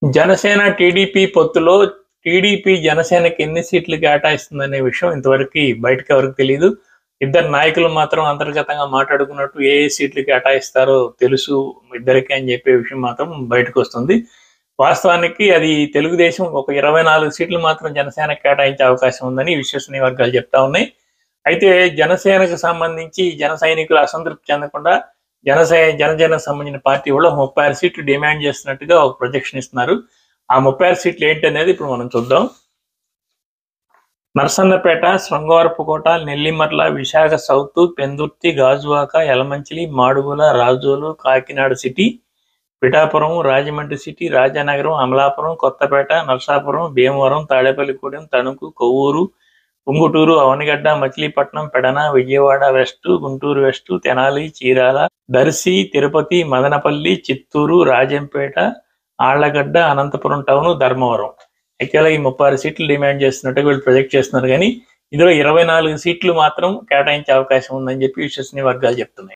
Janasena TDP పొత్తులో TDP జనసేనకి ఎన్ని సీట్లు కేటాయిస్తుందనే విషయం ఇంతవరకు బయటకు ఎవరికి తెలియదు. ఇద్దరు నాయకులు మాత్రం అంతర్గతంగా మాట్లాడుకున్నట్టు ఏ సీట్లు కేటాయిస్తారో తెలుసు ఇద్దరికి అని చెప్పే విషయం మాత్రం బయటకు వస్తుంది. వాస్తవానికి అది తెలుగుదేశం ఒక 24 సీట్లు మాత్రం జనసేనకు కేటాయించే అవకాశం ఉందని విశ్వసనీయ వర్గాలు చెప్తా ఉన్నాయి. అయితే జనసేనకు సంబంధించి జన సైనికులు అసంతృప్తి చెందకుండా జనసేనకు సంబంధించిన పార్టీ వాళ్ళు 36 సీట్లు డిమాండ్ చేస్తున్నట్టుగా ఒక ప్రొజెక్షన్ ఇస్తున్నారు. ఆ 36 సీట్లు ఏంటనేది ఇప్పుడు మనం చూద్దాం. Narasannapeta, Srungavarapukota, Nellimarla, Visakha south, Pendurthi, Gajuwaka, Yelamanchili, Madugula, Razole, Kakinada city, Pithapuram, Rajahmundry city, Rajanagaram, Amalapuram, Kothapeta, Narasapuram, Bhimavaram, Tadepalligudem, Tanuku, Kovvur, Unguturu, Avanigadda, Machilipatnam, Pedana, Vijayawada west, Guntur west, Tenali, Chirala, Darsi, Tirupati, Madanapalle, Chittoor, Rajampet, Allagadda, Anantapur town, Dharmavaram. యాక్చువల్గా ఈ 36 సీట్లు డిమాండ్ చేస్తున్నట్టుగా వీళ్ళు ప్రొజెక్ట్ చేస్తున్నారు, కానీ ఇందులో 24 సీట్లు మాత్రం కేటాయించే అవకాశం ఉందని చెప్పి విశ్వసనీయ వర్గాలు చెప్తున్నాయి.